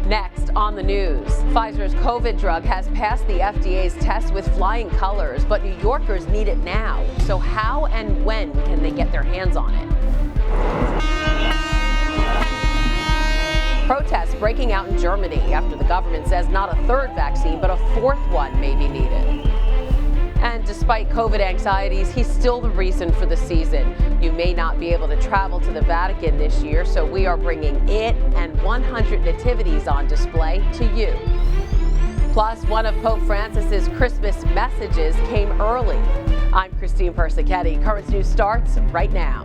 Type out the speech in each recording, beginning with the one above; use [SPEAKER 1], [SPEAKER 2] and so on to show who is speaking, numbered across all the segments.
[SPEAKER 1] Next on the news, Pfizer's COVID drug has passed the FDA's test with flying colors, but New Yorkers need it now. So how and when can they get their hands on it? Protests breaking out in Germany after the government says not a third vaccine, but a fourth one may be needed. And despite COVID anxieties, he's still the reason for the season. You may not be able to travel to the Vatican this year, so we are bringing it and 100 nativities on display to you. Plus, one of Pope Francis's Christmas messages came early. I'm Christine Persichetti. Current News starts right now.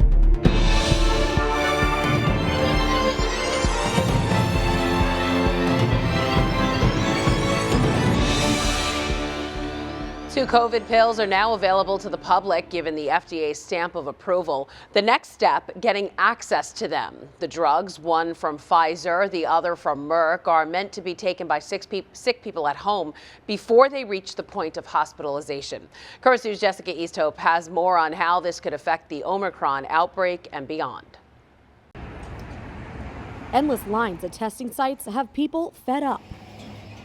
[SPEAKER 1] Two COVID pills are now available to the public, given the FDA's stamp of approval. The next step, getting access to them. The drugs, one from Pfizer, the other from Merck, are meant to be taken by sick people at home before they reach the point of hospitalization. Current News' Jessica Easthope has more on how this could affect the OMICRON outbreak and beyond.
[SPEAKER 2] Endless lines at testing sites have people fed up.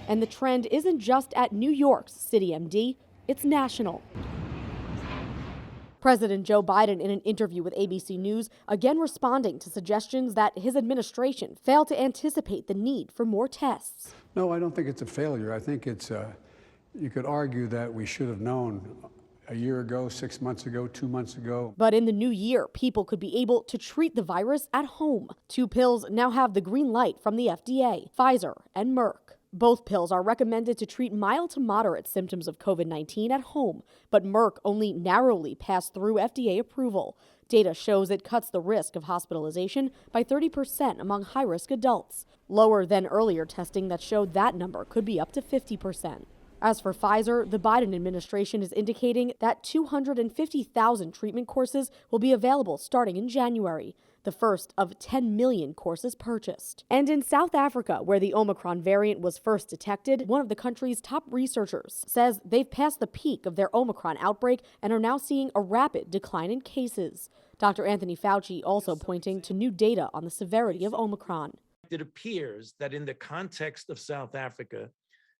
[SPEAKER 2] And the trend isn't just at New York's CityMD. It's national. President Joe Biden, in an interview with ABC News, again responding to suggestions that his administration failed to anticipate the need for more tests.
[SPEAKER 3] No, I don't think it's a failure. I think it's, you could argue that we should have known a year ago, 6 months ago, 2 months ago.
[SPEAKER 2] But in the new year, people could be able to treat the virus at home. Two pills now have the green light from the FDA, Pfizer and Merck. Both pills are recommended to treat mild to moderate symptoms of COVID-19 at home, but Merck only narrowly passed through FDA approval. Data shows it cuts the risk of hospitalization by 30% among high-risk adults, lower than earlier testing that showed that number could be up to 50%. As for Pfizer, the Biden administration is indicating that 250,000 treatment courses will be available starting in January, the first of 10 million courses purchased. And in South Africa, where the Omicron variant was first detected, one of the country's top researchers says they've passed the peak of their Omicron outbreak and are now seeing a rapid decline in cases. Dr. Anthony Fauci also pointing to new data on the severity of Omicron.
[SPEAKER 4] It appears that in the context of South Africa,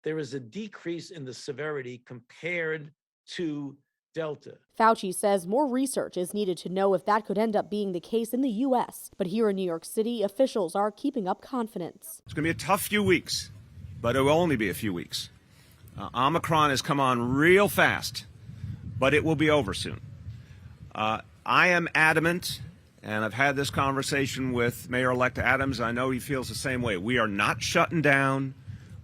[SPEAKER 4] there is a decrease in the severity compared to Delta.
[SPEAKER 2] Fauci says more research is needed to know if that could end up being the case in the U.S. But here in New York City, officials are keeping up confidence.
[SPEAKER 5] It's going to be a tough few weeks, but it will only be a few weeks. Omicron has come on real fast, but it will be over soon. I am adamant, and I've had this conversation with Mayor-elect Adams. I know he feels the same way. We are not shutting down.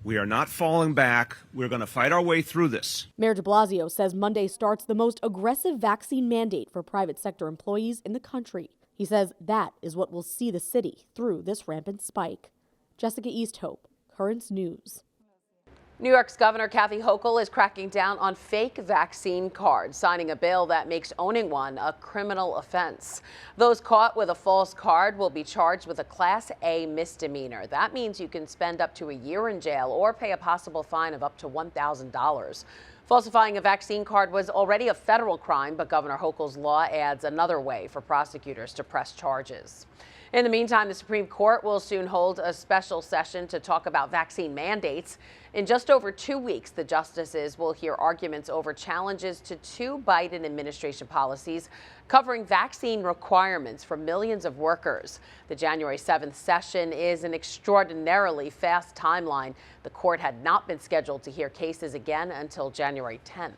[SPEAKER 5] We are not falling back. We're going to fight our way through this.
[SPEAKER 2] Mayor de Blasio says Monday starts the most aggressive vaccine mandate for private sector employees in the country. He says that is what will see the city through this rampant spike. Jessica Easthope, Currents News.
[SPEAKER 1] New York's Governor Kathy Hochul is cracking down on fake vaccine cards, signing a bill that makes owning one a criminal offense. Those caught with a false card will be charged with a Class A misdemeanor. That means you can spend up to a year in jail or pay a possible fine of up to $1,000. Falsifying a vaccine card was already a federal crime, but Governor Hochul's law adds another way for prosecutors to press charges. In the meantime, the Supreme Court will soon hold a special session to talk about vaccine mandates. In just over 2 weeks, the justices will hear arguments over challenges to two Biden administration policies covering vaccine requirements for millions of workers. The January 7th session is an extraordinarily fast timeline. The court had not been scheduled to hear cases again until January 10th.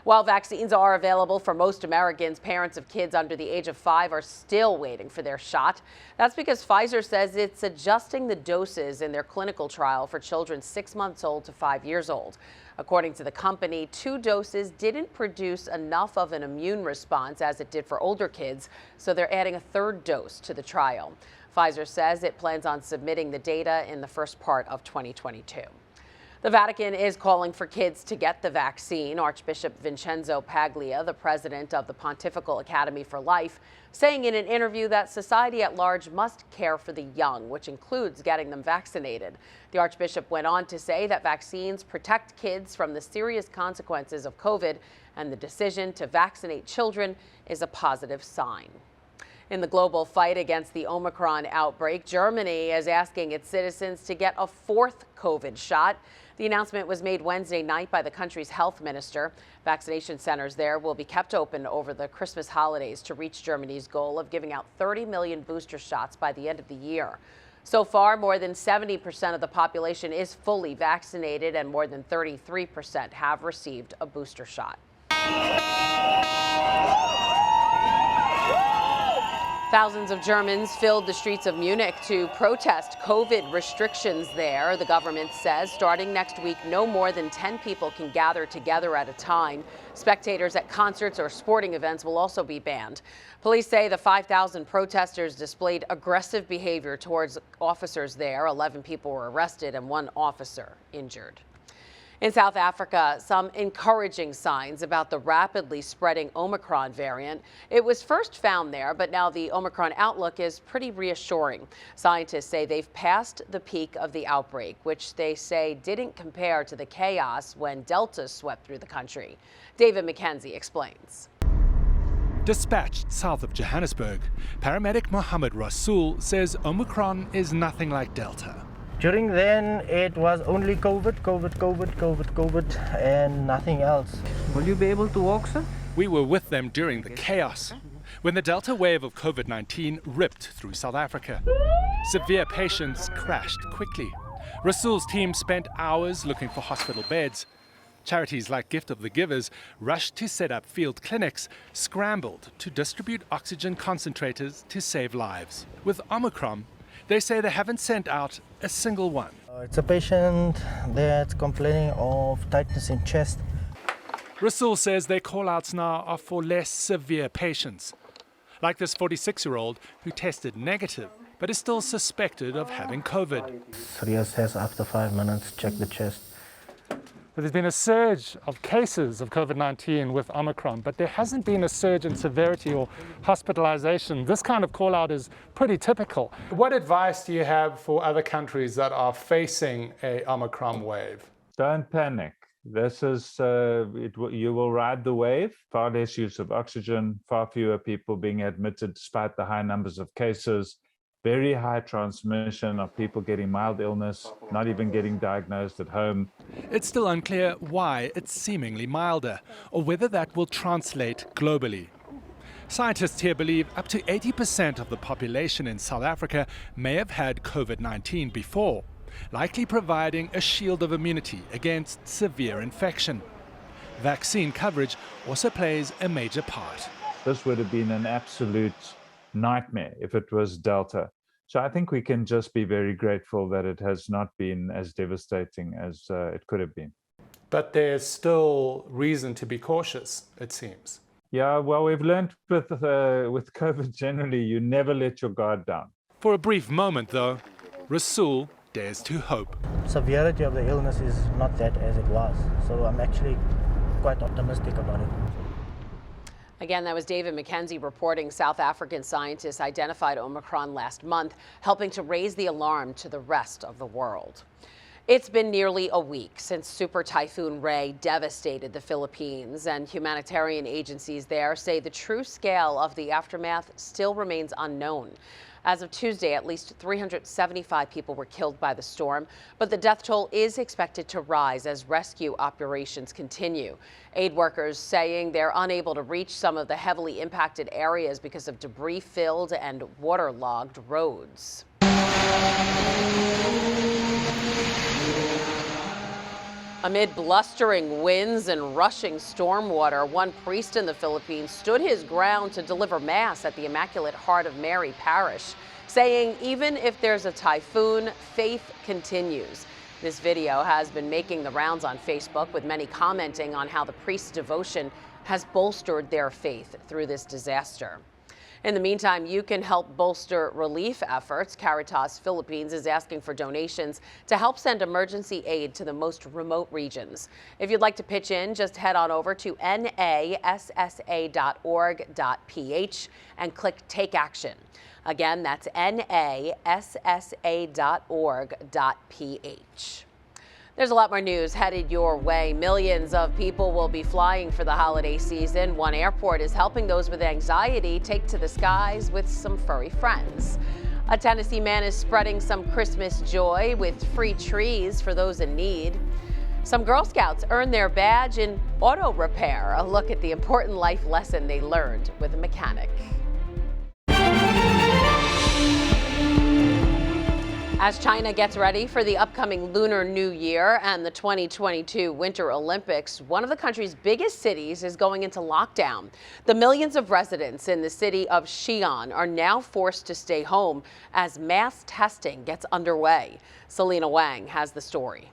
[SPEAKER 1] While vaccines are available for most Americans, parents of kids under the age of 5 are still waiting for their shot. That's because Pfizer says it's adjusting the doses in their clinical trial for children 6 months old to 5 years old. According to the company, 2 doses didn't produce enough of an immune response as it did for older kids, so they're adding a 3rd dose to the trial. Pfizer says it plans on submitting the data in the first part of 2022. The Vatican is calling for kids to get the vaccine. Archbishop Vincenzo Paglia, the president of the Pontifical Academy for Life, saying in an interview that society at large must care for the young, which includes getting them vaccinated. The Archbishop went on to say that vaccines protect kids from the serious consequences of COVID, and the decision to vaccinate children is a positive sign. In the global fight against the Omicron outbreak, Germany is asking its citizens to get a fourth COVID shot. The announcement was made Wednesday night by the country's health minister. Vaccination centers there will be kept open over the Christmas holidays to reach Germany's goal of giving out 30 million booster shots by the end of the year. So far, more than 70% of the population is fully vaccinated and more than 33% have received a booster shot. Thousands of Germans filled the streets of Munich to protest COVID restrictions there. The government says starting next week, no more than 10 people can gather together at a time. Spectators at concerts or sporting events will also be banned. Police say the 5,000 protesters displayed aggressive behavior towards officers there. 11 people were arrested and 1 officer injured. In South Africa, some encouraging signs about the rapidly spreading Omicron variant. It was first found there, but now the Omicron outlook is pretty reassuring. Scientists say they've passed the peak of the outbreak, which they say didn't compare to the chaos when Delta swept through the country. David McKenzie explains.
[SPEAKER 6] Dispatched south of Johannesburg, paramedic Mohammed Rasool says Omicron is nothing like Delta.
[SPEAKER 7] During then, it was only COVID, and nothing else. Will you be able to walk, sir?
[SPEAKER 6] We were with them during the chaos, when the Delta wave of COVID-19 ripped through South Africa. Severe patients crashed quickly. Rasool's team spent hours looking for hospital beds. Charities like Gift of the Givers rushed to set up field clinics, scrambled to distribute oxygen concentrators to save lives. With Omicron, they say they haven't sent out a single one.
[SPEAKER 7] It's a patient that's complaining of tightness in chest.
[SPEAKER 6] Rasool says their call-outs now are for less severe patients, like this 46-year-old who tested negative but is still suspected of having COVID.
[SPEAKER 7] Reassess after 5 minutes, check the chest.
[SPEAKER 6] There's been a surge of cases of COVID-19 with Omicron, but there hasn't been a surge in severity or hospitalization. This kind of call-out is pretty typical. What advice do you have for other countries that are facing a Omicron wave?
[SPEAKER 8] Don't panic. This is, you will ride the wave. Far less use of oxygen, far fewer people being admitted despite the high numbers of cases. Very high transmission of people getting mild illness, not even getting diagnosed at home. It's still unclear why it's seemingly milder, or whether that will translate globally. Scientists here believe up to 80% of the population in South Africa may have had COVID-19 before, likely providing a shield of immunity against severe infection. Vaccine coverage also plays a major part. This would have been an absolute nightmare if it was Delta. So I think we can just be very grateful that it has not been as devastating as it could have been.
[SPEAKER 6] But there's still reason to be cautious, it seems.
[SPEAKER 8] Yeah, well, we've learned with COVID generally, you never let your guard down.
[SPEAKER 6] For a brief moment, though, Rasool dares to hope.
[SPEAKER 7] Severity of the illness is not that as it was, so I'm actually quite optimistic about it.
[SPEAKER 1] Again, that was David McKenzie reporting. South African scientists identified Omicron last month, helping to raise the alarm to the rest of the world. It's been nearly a week since Super Typhoon Ray devastated the Philippines, and humanitarian agencies there say the true scale of the aftermath still remains unknown. As of Tuesday, at least 375 people were killed by the storm, but the death toll is expected to rise as rescue operations continue. Aid workers saying they're unable to reach some of the heavily impacted areas because of debris-filled and waterlogged roads. Amid blustering winds and rushing stormwater, one priest in the Philippines stood his ground to deliver Mass at the Immaculate Heart of Mary Parish, saying even if there's a typhoon, faith continues. This video has been making the rounds on Facebook, with many commenting on how the priest's devotion has bolstered their faith through this disaster. In the meantime, you can help bolster relief efforts. Caritas Philippines is asking for donations to help send emergency aid to the most remote regions. If you'd like to pitch in, just head on over to nassa.org.ph and click Take Action. Again, that's nassa.org.ph. There's a lot more news headed your way. Millions of people will be flying for the holiday season. One airport is helping those with anxiety take to the skies with some furry friends. A Tennessee man is spreading some Christmas joy with free trees for those in need. Some Girl Scouts earned their badge in auto repair. A look at the important life lesson they learned with a mechanic. As China gets ready for the upcoming Lunar New Year and the 2022 Winter Olympics, one of the country's biggest cities is going into lockdown. The millions of residents in the city of Xi'an are now forced to stay home as mass testing gets underway. Selena Wang has the story.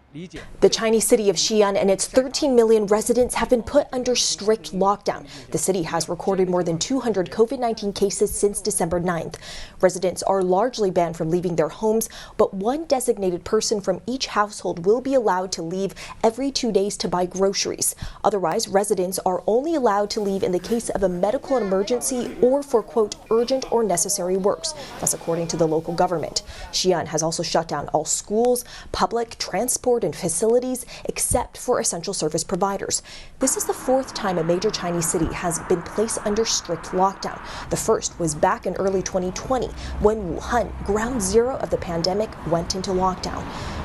[SPEAKER 9] The Chinese city of Xi'an and its 13 million residents have been put under strict lockdown. The city has recorded more than 200 COVID-19 cases since December 9th. Residents are largely banned from leaving their homes, but one designated person from each household will be allowed to leave every 2 days to buy groceries. Otherwise, residents are only allowed to leave in the case of a medical emergency or for, quote, urgent or necessary works. That's according to the local government. Xi'an has also shut down all schools, public transport, and facilities except for essential service providers. This is the fourth time a major Chinese city has been placed under strict lockdown. The first was back in early 2020 when Wuhan, ground zero of the pandemic, went into lockdown.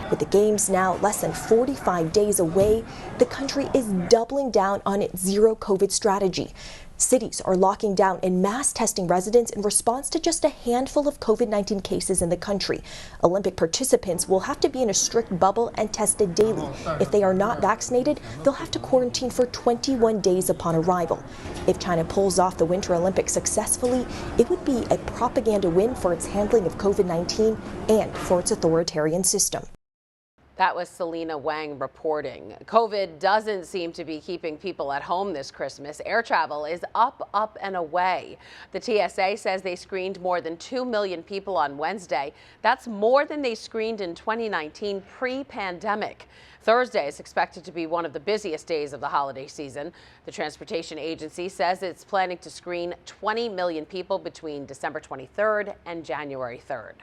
[SPEAKER 9] With the games now less than 45 days away, the country is doubling down on its zero COVID strategy. Cities are locking down and mass testing residents in response to just a handful of COVID-19 cases in the country. Olympic participants will have to be in a strict bubble and tested daily. If they are not vaccinated, they'll have to quarantine for 21 days upon arrival. If China pulls off the Winter Olympics successfully, it would be a propaganda win for its handling of COVID-19 and for its authoritarian system.
[SPEAKER 1] That was Selena Wang reporting. COVID doesn't seem to be keeping people at home this Christmas. Air travel is up and away. The TSA says they screened more than 2 million people on Wednesday. That's more than they screened in 2019 pre-pandemic. Thursday is expected to be one of the busiest days of the holiday season. The transportation agency says it's planning to screen 20 million people between December 23rd and January 3rd.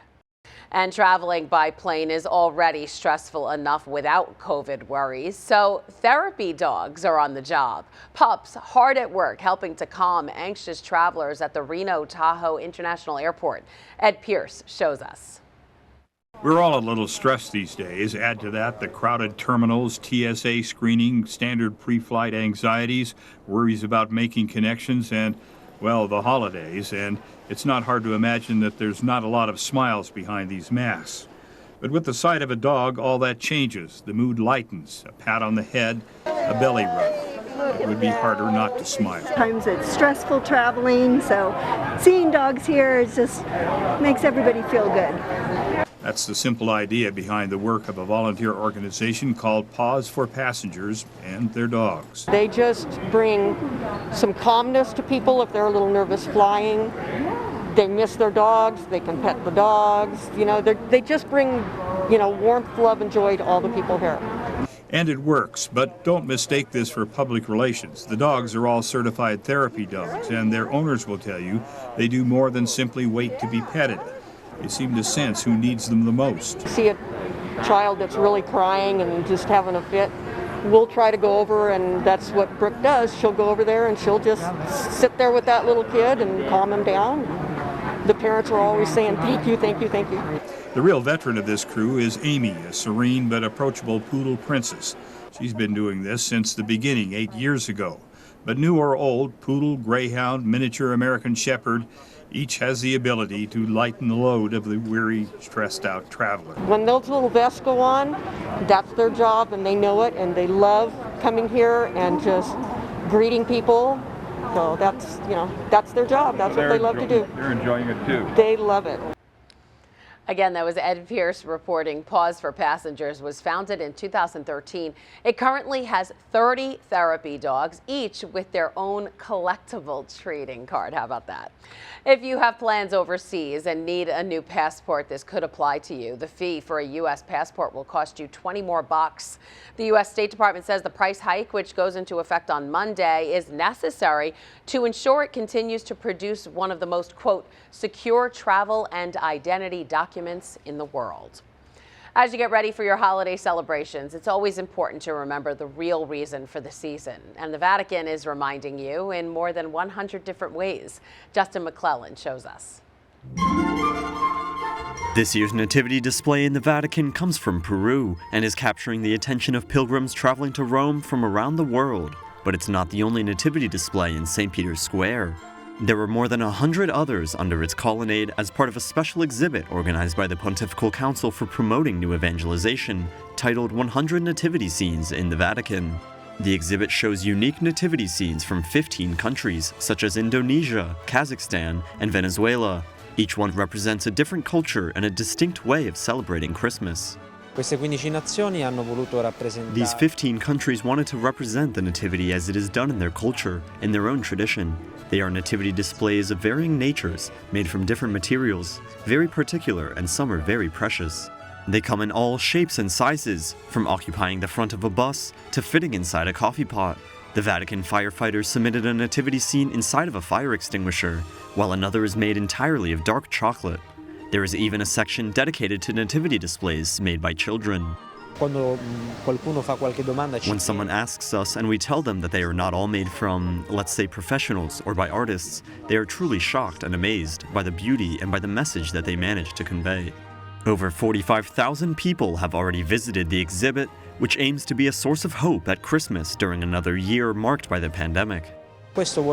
[SPEAKER 1] And traveling by plane is already stressful enough without COVID worries, so therapy dogs are on the job. Pups hard at work helping to calm anxious travelers at the Reno Tahoe International Airport. Ed Pierce shows us.
[SPEAKER 10] We're all a little stressed these days. Add to that the crowded terminals, TSA screening, standard pre-flight anxieties, worries about making connections, and, well, the holidays. And it's not hard to imagine that there's not a lot of smiles behind these masks. But with the sight of a dog, all that changes. The mood lightens. A pat on the head, a belly rub. It would be harder not to smile.
[SPEAKER 11] Sometimes it's stressful traveling, so seeing dogs here is just makes everybody feel good.
[SPEAKER 10] That's the simple idea behind the work of a volunteer organization called Paws for Passengers and their dogs.
[SPEAKER 12] They just bring some calmness to people if they're a little nervous flying. They miss their dogs, they can pet the dogs. You know, they just bring, warmth, love, and joy to all the people here.
[SPEAKER 10] And it works, but don't mistake this for public relations. The dogs are all certified therapy dogs, and their owners will tell you they do more than simply wait to be petted. They seem to sense who needs them the most.
[SPEAKER 12] See a child that's really crying and just having a fit, we'll try to go over, and that's what Brooke does. She'll go over there and she'll just sit there with that little kid and calm him down. The parents are always saying, thank you, thank you, thank you.
[SPEAKER 10] The real veteran of this crew is Amy, a serene but approachable poodle princess. She's been doing this since the beginning 8 years ago. But new or old, poodle, greyhound, miniature American shepherd, each has the ability to lighten the load of the weary, stressed-out traveler.
[SPEAKER 12] When those little vests go on, that's their job, and they know it, and they love coming here and just greeting people. So that's their job. That's what they love to do.
[SPEAKER 10] They're enjoying it too.
[SPEAKER 12] They love it.
[SPEAKER 1] Again, that was Ed Pierce reporting. Paws for Passengers was founded in 2013. It currently has 30 therapy dogs, each with their own collectible trading card. How about that? If you have plans overseas and need a new passport, this could apply to you. The fee for a U.S. passport will cost you $20 more. The U.S. State Department says the price hike, which goes into effect on Monday, is necessary to ensure it continues to produce one of the most, quote, secure travel and identity documents in the world. As you get ready for your holiday celebrations, it's always important to remember the real reason for the season. And the Vatican is reminding you in more than 100 different ways. Justin McClellan shows us.
[SPEAKER 13] This year's nativity display in the Vatican comes from Peru and is capturing the attention of pilgrims traveling to Rome from around the world. But it's not the only nativity display in St. Peter's Square. There were more than 100 others under its colonnade as part of a special exhibit organized by the Pontifical Council for Promoting New Evangelization, titled 100 Nativity Scenes in the Vatican. The exhibit shows unique nativity scenes from 15 countries, such as Indonesia, Kazakhstan, and Venezuela. Each one represents a different culture and a distinct way of celebrating Christmas. These 15 countries wanted to represent the Nativity as it is done in their culture, in their own tradition. They are nativity displays of varying natures, made from different materials, very particular, and some are very precious. They come in all shapes and sizes, from occupying the front of a bus to fitting inside a coffee pot. The Vatican firefighters submitted a nativity scene inside of a fire extinguisher, while another is made entirely of dark chocolate. There is even a section dedicated to nativity displays made by children. When someone asks us and we tell them that they are not all made from, let's say, professionals or by artists, they are truly shocked and amazed by the beauty and by the message that they managed to convey. Over 45,000 people have already visited the exhibit, which aims to be a source of hope at Christmas during another year marked by the pandemic. This is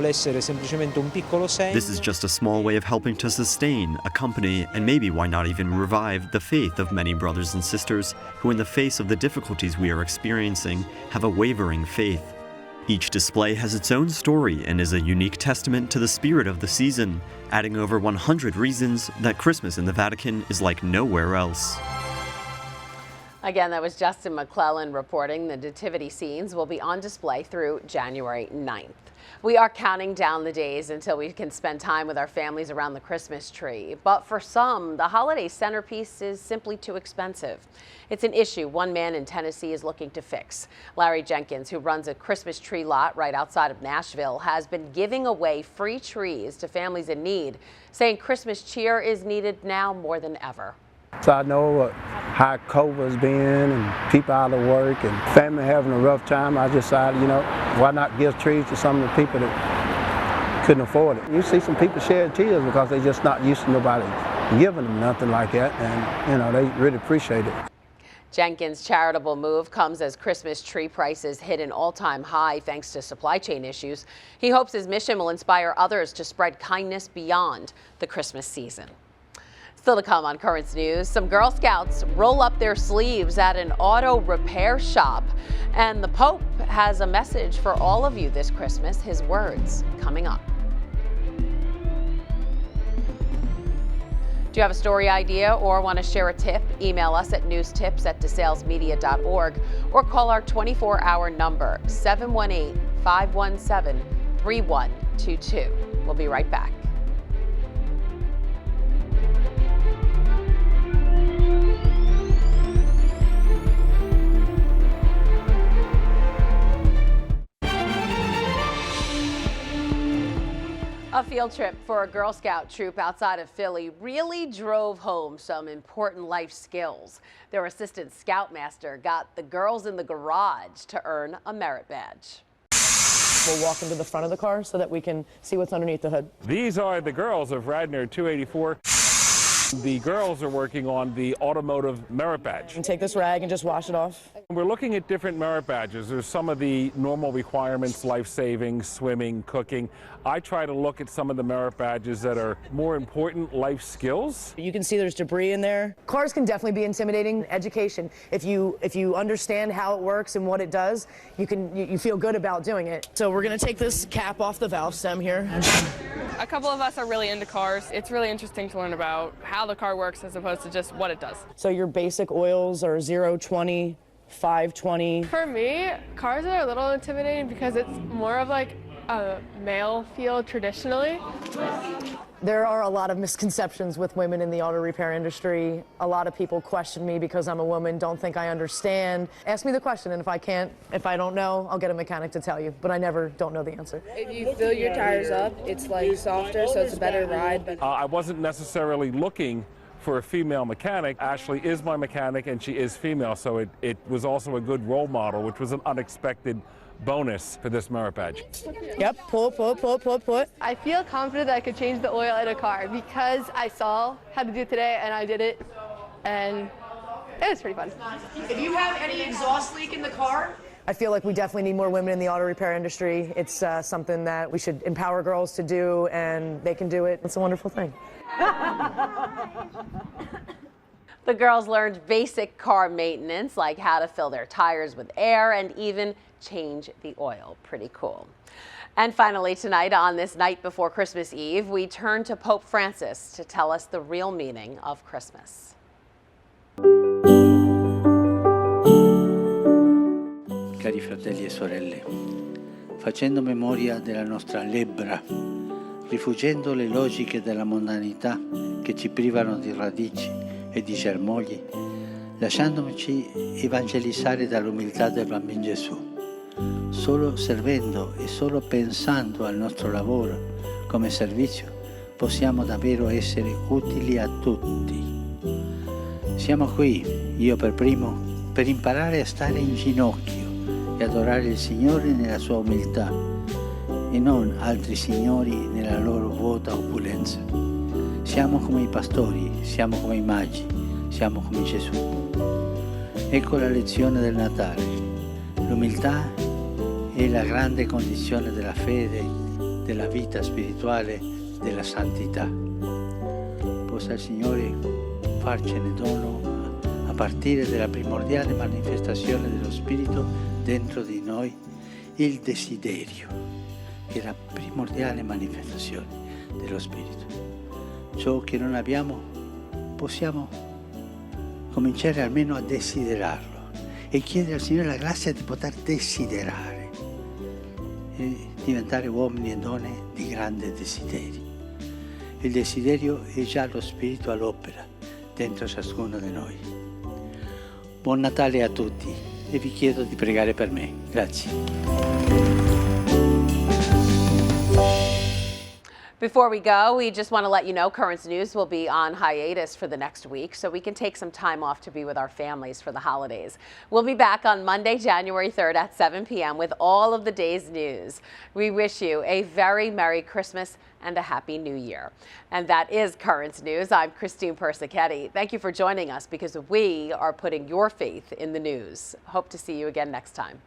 [SPEAKER 13] just a small way of helping to sustain, accompany, and maybe why not even revive the faith of many brothers and sisters who, in the face of the difficulties we are experiencing, have a wavering faith. Each display has its own story and is a unique testament to the spirit of the season, adding over 100 reasons that Christmas in the Vatican is like nowhere else.
[SPEAKER 1] Again, that was Justin McClellan reporting. The nativity scenes will be on display through January 9th. We are counting down the days until we can spend time with our families around the Christmas tree. But for some, the holiday centerpiece is simply too expensive. It's an issue one man in Tennessee is looking to fix. Larry Jenkins, who runs a Christmas tree lot right outside of Nashville, has been giving away free trees to families in need, saying Christmas cheer is needed now more than ever.
[SPEAKER 14] So I know how COVID's been and people out of work and family having a rough time. I decided, why not give trees to some of the people that couldn't afford it. You see some people shed tears because they're just not used to nobody giving them nothing like that, and they really appreciate it.
[SPEAKER 1] Jenkins' charitable move comes as Christmas tree prices hit an all-time high thanks to supply chain issues. He hopes his mission will inspire others to spread kindness beyond the Christmas season. Still to come on Currents News, some Girl Scouts roll up their sleeves at an auto repair shop. And the Pope has a message for all of you this Christmas. His words coming up. Do you have a story idea or want to share a tip? Email us at newstips@desalesmedia.org or call our 24-hour number, 718-517-3122. We'll be right back. A field trip for a Girl Scout troop outside of Philly really drove home some important life skills. Their assistant scoutmaster got the girls in the garage to earn a merit badge.
[SPEAKER 15] We'll walk into the front of the car so that we can see what's underneath the hood.
[SPEAKER 16] These are the girls of Radnor 284. The girls are working on the automotive merit badge.
[SPEAKER 15] And take this rag and just wash it off.
[SPEAKER 16] We're looking at different merit badges. There's some of the normal requirements, life-saving, swimming, cooking. I try to look at some of the merit badges that are more important life skills.
[SPEAKER 15] You can see there's debris in there. Cars can definitely be intimidating. Education, if you understand how it works and what it does, you feel good about doing it. So we're gonna take this cap off the valve stem here.
[SPEAKER 17] A couple of us are really into cars. It's really interesting to learn about how the car works as opposed to just what it does.
[SPEAKER 15] So your basic oils are 020, 520.
[SPEAKER 17] For me, cars are a little intimidating because it's more of like a male field traditionally.
[SPEAKER 15] There are a lot of misconceptions with women in the auto repair industry. A lot of people question me because I'm a woman, don't think I understand. Ask me the question, and if I don't know, I'll get a mechanic to tell you, but I never don't know the answer.
[SPEAKER 18] If you fill your tires up, it's like softer, so it's a better ride.
[SPEAKER 16] I wasn't necessarily looking for a female mechanic. Ashley is my mechanic and she is female, so it was also a good role model, which was an unexpected bonus for this merit badge.
[SPEAKER 15] Yep, pull.
[SPEAKER 17] I feel confident that I could change the oil in a car because I saw how to do it today and I did it, and it was pretty fun.
[SPEAKER 15] If you have any exhaust leak in the car, I feel like we definitely need more women in the auto repair industry. It's something that we should empower girls to do, and they can do it. It's a wonderful thing.
[SPEAKER 1] The girls learned basic car maintenance, like how to fill their tires with air and even change the oil. Pretty cool. And finally tonight, on this night before Christmas Eve, we turn to Pope Francis to tell us the real meaning of Christmas.
[SPEAKER 18] Cari fratelli e sorelle, facendo memoria della nostra lebbra, rifuggendo le logiche della mondanità che ci privano di radici e di germogli, lasciandoci evangelizzare dall'umiltà del bambino Gesù, solo servendo e solo pensando al nostro lavoro come servizio, possiamo davvero essere utili a tutti. Siamo qui, io per primo, per imparare a stare in ginocchio e adorare il Signore nella sua umiltà e non altri signori nella loro vuota opulenza. Siamo come i pastori, siamo come i magi, siamo come Gesù. Ecco la lezione del Natale. L'umiltà è la grande condizione della fede, della vita spirituale, della santità. Possa il Signore farcene dono a partire dalla primordiale manifestazione dello Spirito dentro di noi, il desiderio, che è la primordiale manifestazione dello Spirito. Ciò che non abbiamo possiamo cominciare almeno a desiderarlo e chiedere al Signore la grazia di poter desiderare e diventare uomini e donne di grande desiderio. Il desiderio è già lo Spirito all'opera dentro ciascuno di noi. Buon Natale a tutti e vi chiedo di pregare per me. Grazie.
[SPEAKER 1] Before we go, we just want to let you know Currents News will be on hiatus for the next week, so we can take some time off to be with our families for the holidays. We'll be back on Monday, January 3rd at 7 p.m. with all of the day's news. We wish you a very Merry Christmas and a Happy New Year. And that is Currents News. I'm Christine Persichetti. Thank you for joining us because we are putting your faith in the news. Hope to see you again next time.